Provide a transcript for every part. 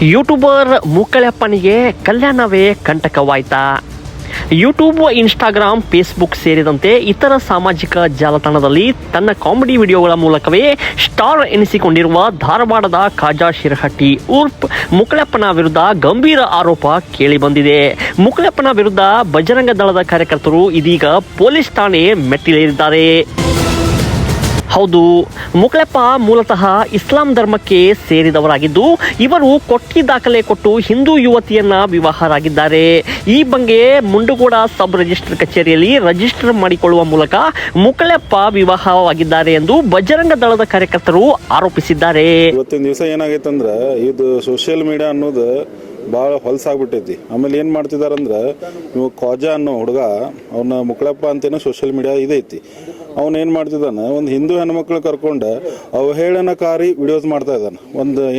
YouTuber ಮುಕ್ಕಳಪ್ಪನಿಗೆ ಕಲ್ಯಾಣವೇ ಕಂಟಕವಾಯ್ತಾ? YouTube, Instagram, Facebook ಸೇರಿದಂತೆ ಇತರ ಸಾಮಾಜಿಕ ಜಾಲತಾಣದಲ್ಲಿ ತನ್ನ ಕಾಮಿಡಿ ವಿಡಿಯೋಗಳ ಮೂಲಕವೇ ಸ್ಟಾರ್ ಎನಿಸಿಕೊಂಡಿರುವ ಧಾರವಾಡದ ಖಾಜಾ ಶಿರಹಟ್ಟಿ ಉರ್ಫ್ ಮುಕ್ಕಳಪ್ಪನ ವಿರುದ್ಧ ಗಂಭೀರ ಆರೋಪ ಕೇಳಿಬಂದಿದೆ. ಮುಕ್ಕಳಪ್ಪನ ವಿರುದ್ಧ ಬಜರಂಗ ದಳದ ಕಾರ್ಯಕರ್ತರು ಇದೀಗ ಪೊಲೀಸ್ ಠಾಣೆ ಮೆಟ್ಟಿಲೇರಿದ್ದಾರೆ. ಹೌದು, ಮುಕ್ಕಳಪ್ಪ ಮೂಲತಃ ಇಸ್ಲಾಂ ಧರ್ಮಕ್ಕೆ ಸೇರಿದವರಾಗಿದ್ದು ಇವರು ಕೊಟ್ಟಿ ದಾಖಲೆ ಕೊಟ್ಟು ಹಿಂದೂ ಯುವತಿಯನ್ನ ವಿವಾಹರಾಗಿದ್ದಾರೆ. ಈ ಬಗ್ಗೆ ಮುಂಡಗೋಡ ಸಬ್ ರಿಜಿಸ್ಟರ್ ಕಚೇರಿಯಲ್ಲಿ ರಿಜಿಸ್ಟರ್ ಮಾಡಿಕೊಳ್ಳುವ ಮೂಲಕ ಮುಕ್ಕಳಪ್ಪ ವಿವಾಹವಾಗಿದ್ದಾರೆ ಎಂದು ಬಜರಂಗ ದಳದ ಕಾರ್ಯಕರ್ತರು ಆರೋಪಿಸಿದ್ದಾರೆ. ಇವತ್ತಿನ ದಿವಸ ಏನಾಗೈತಂದ್ರ ಇದು ಸೋಷಿಯಲ್ ಮೀಡಿಯಾ ಅನ್ನೋದು ಭಾಳ ಹೊಲಸಾಗ್ಬಿಟ್ಟೈತಿ. ಆಮೇಲೆ ಏನು ಮಾಡ್ತಿದಾರಂದ್ರೆ ಇವು ಖಾಜಾ ಅನ್ನೋ ಹುಡುಗ ಅವನ ಮುಕ್ಕಳಪ್ಪ ಅಂತೇನೋ ಸೋಷಿಯಲ್ ಮೀಡಿಯಾ ಇದೈತಿ. ಅವನು ಏನು ಮಾಡ್ತಿದ್ದಾನೆ, ಒಂದು ಹಿಂದೂ ಹೆಣ್ಮಕ್ಳು ಕರ್ಕೊಂಡು ಅವಹೇಳನಕಾರಿ ವಿಡಿಯೋಸ್ ಮಾಡ್ತಾ ಇದ್ದಾನೆ.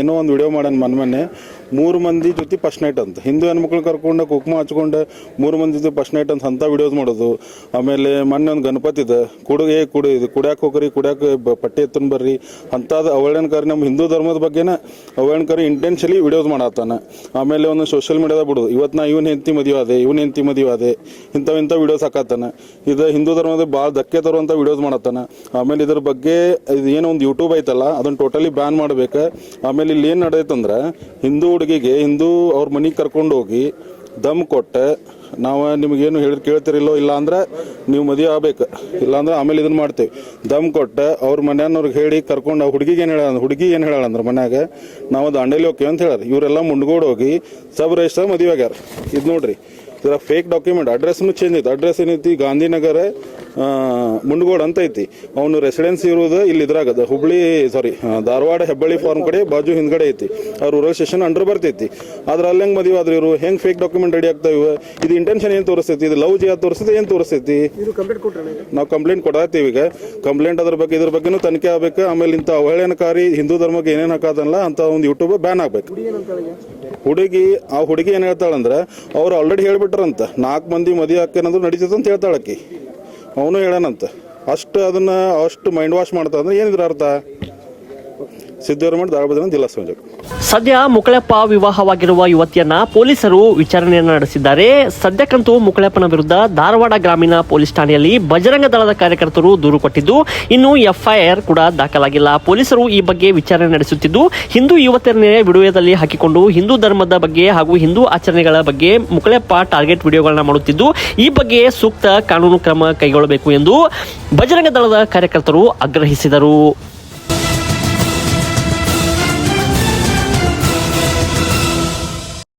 ಏನೋ ಒಂದು ವಿಡಿಯೋ ಮಾಡ್ಯಾನ ಮೊನ್ನೆ 3 ಮಂದಿ ಜೊತೆ ಫಸ್ಟ್ ನೈಟ್ ಅಂತ, ಹಿಂದೂ ಹೆಣ್ಮಕ್ಳು ಕರ್ಕೊಂಡು ಕುಕ್ಮ ಹಚ್ಕೊಂಡು 3 ಮಂದಿ ಜೊತೆ ಫಸ್ಟ್ ನೈಟ್ ಅಂತ ವಿಡಿಯೋಸ್ ಮಾಡೋದು. ಆಮೇಲೆ ಮೊನ್ನೆ ಒಂದು ಗಣಪತಿ ಇದೆ, ಕುಡಿಯಾಕೆ ಹೋಗ್ರಿ, ಕುಡಿಯಾಕೆ ಪಟ್ಟಿ ಎತ್ತನ್ ಬರ್ರಿ ಅಂಥದ್ದು ಅವಹೇಳನಕಾರಿ, ನಮ್ಮ ಹಿಂದೂ ಧರ್ಮದ ಬಗ್ಗೆನ ಅವಹೇಳನಕಾರಿ ಇಂಟೆನ್ಷಲಿ ವಿಡಿಯೋಸ್ ಮಾಡತ್ತಾನೆ. ಆಮೇಲೆ ಒಂದು ಸೋಷಿಯಲ್ ಮೀಡಿಯಾದಾಗ ಬಿಡೋದು, ಇವತ್ತು ನಾ ಇವನ್ ಹೆಂಡತಿ ಮದುವೆ ಆದೆ ಇಂಥ ವಿಡಿಯೋಸ್ ಹಾಕತ್ತಾನೆ. ಇದು ಹಿಂದೂ ಧರ್ಮದ ಭಾಳ ಧಕ್ಕೆ ತರುವಂಥ ವಿಡಿಯೋಸ್ ಮಾಡತ್ತಾನೆ. ಆಮೇಲೆ ಇದ್ರ ಬಗ್ಗೆ ಇದು ಏನೋ ಒಂದು ಯೂಟ್ಯೂಬ್ ಐತಲ್ಲ ಅದನ್ನು ಟೋಟಲಿ ಬ್ಯಾನ್ ಮಾಡ್ಬೇಕು. ಆಮೇಲೆ ಇಲ್ಲಿ ಏನು ನಡೆದೈತಂದ್ರೆ ಹಿಂದೂ ಹುಡುಗಿಗೆ ಹಿಂದೂ ಅವ್ರ ಮನೆಗೆ ಕರ್ಕೊಂಡು ಹೋಗಿ ದಮ್ ಕೊಟ್ಟೆ, ನಾವು ನಿಮಗೇನು ಕೇಳ್ತಿರಿಲ್ಲೋ, ಇಲ್ಲ ಅಂದ್ರೆ ನೀವು ಮದುವೆ ಆಗ್ಬೇಕು, ಇಲ್ಲಾಂದ್ರೆ ಆಮೇಲೆ ಇದನ್ನ ಮಾಡ್ತೇವೆ ದಮ್ ಕೊಟ್ಟೆ ಅವ್ರ ಮನೆಯವ್ರಿಗೆ ಹೇಳಿ ಕರ್ಕೊಂಡು ಹುಡುಗಿ ಏನು ಹೇಳಂದ್ರೆ ಮನ್ಯಾಗ ನಾವು ದಾಂಡೇಲಿ ಹೋಗ್ತೀವಿ ಅಂತ ಹೇಳ್ಯಾರ. ಇವರೆಲ್ಲ ಮುಂಡ್ಗೋಡ್ ಹೋಗಿ ಸಬ್ ರಿಜಿಸ್ಟರ್ ಮದುವೆ ಆಗ್ಯಾರ. ಇದು ನೋಡ್ರಿ, ಇದರ ಫೇಕ್ ಡಾಕ್ಯುಮೆಂಟ್. ಅಡ್ರೆಸ್ನು ಚೇಂಜ್ ಐತಿ. ಅಡ್ರೆಸ್ ಏನೈತಿ, ಗಾಂಧಿನಗರ ಮುಂಡಗೋಡ್ ಅಂತ ಐತಿ. ಅವನು ರೆಸಿಡೆನ್ಸ್ ಇರೋದು ಇಲ್ಲಿ ಇದ್ರಾಗ ಧಾರವಾಡ ಹೆಬ್ಬಳ್ಳಿ ಫಾರ್ಮ್ ಕಡೆ ಬಾಜು ಹಿಂದ್ಗಡೆ ಐತಿ. ಅವ್ರ ರೂರಲ್ ಸ್ಟೇಷನ್ ಅಂಡರ್ ಬರ್ತೈತಿ. ಆದ್ರೆ ಅಲ್ಲಿ ಹೆಂಗೆ ಮದುವೆ ಆದ್ರೆ ಇವರು ಹೆಂಗೆ ಫೇಕ್ ಡಾಕ್ಯುಮೆಂಟ್ ರೆಡಿ ಆಗ್ತಾವೆ? ಇದು ಇಂಟೆನ್ಷನ್ ಏನು ತೋರಿಸ್ತೈತಿ? ಇದು ಲವ್ ಜಿಯಾ ತೋರಿಸ್ತೈತಿ? ಏನು ತೋರಿಸ್ತೈತಿ? ನಾವು ಕಂಪ್ಲೇಂಟ್ ಕೊಡಾತೀವಿ. ಈಗ ಕಂಪ್ಲೇಂಟ್ ಇದ್ರ ಬಗ್ಗೆನೂ ತನಿಖೆ ಆಗ್ಬೇಕು. ಆಮೇಲೆ ಇಂಥ ಅವಹೇಳನಕಾರಿ ಹಿಂದೂ ಧರ್ಮಕ್ಕೆ ಏನೇನು ಹಾಕೋದಲ್ಲ ಅಂತ ಒಂದು ಯೂಟ್ಯೂಬ್ ಬ್ಯಾನ್ ಆಗ್ಬೇಕು. ಹುಡುಗಿ ಏನ್ ಹೇಳ್ತಾಳಂದ್ರೆ ಅವ್ರು ಆಲ್ರೆಡಿ ಹೇಳ್ಬಿಟ್ರಂತ 4 ಮಂದಿ ಮದುವೆ ಹಾಕೇನಂದ್ರು ನಡೀತೈತೆ ಅಂತ ಹೇಳ್ತಾಳಕ್ಕಿ. ಅವನು ಹೇಳೋಣಂತ. ಅಷ್ಟು ಮೈಂಡ್ ವಾಶ್ ಮಾಡ್ತಾ ಅಂದ್ರೆ ಏನಿದ್ರ ಅರ್ಥ? ಸಿದ್ದರಾಮಯ್ಯ ಧಾರವಾಡ ಜಿಲ್ಲಾ ಸಂಯೋಜಕ. ಸದ್ಯ ಮುಕ್ಕಳಪ್ಪ ವಿವಾಹವಾಗಿರುವ ಯುವತಿಯನ್ನ ಪೊಲೀಸರು ವಿಚಾರಣೆಯನ್ನು ನಡೆಸಿದ್ದಾರೆ. ಸದ್ಯಕ್ಕಂತೂ ಮುಕ್ಕಳಪ್ಪನ ವಿರುದ್ಧ ಧಾರವಾಡ ಗ್ರಾಮೀಣ ಪೊಲೀಸ್ ಠಾಣೆಯಲ್ಲಿ ಬಜರಂಗ ದಳದ ಕಾರ್ಯಕರ್ತರು ದೂರು ಕೊಟ್ಟಿದ್ದು ಇನ್ನು FIR ಕೂಡ ದಾಖಲಾಗಿಲ್ಲ. ಪೊಲೀಸರು ಈ ಬಗ್ಗೆ ವಿಚಾರಣೆ ನಡೆಸುತ್ತಿದ್ದು ಹಿಂದೂ ಯುವತಿಯರನ್ನೇ ವಿಡಿಯೋದಲ್ಲಿ ಹಾಕಿಕೊಂಡು ಹಿಂದೂ ಧರ್ಮದ ಬಗ್ಗೆ ಹಾಗೂ ಹಿಂದೂ ಆಚರಣೆಗಳ ಬಗ್ಗೆ ಮುಕ್ಕಳಪ್ಪ ಟಾರ್ಗೆಟ್ ವಿಡಿಯೋಗಳನ್ನ ಮಾಡುತ್ತಿದ್ದು ಈ ಬಗ್ಗೆ ಸೂಕ್ತ ಕಾನೂನು ಕ್ರಮ ಕೈಗೊಳ್ಳಬೇಕು ಎಂದು ಬಜರಂಗ ದಳದ ಕಾರ್ಯಕರ್ತರು ಆಗ್ರಹಿಸಿದರು.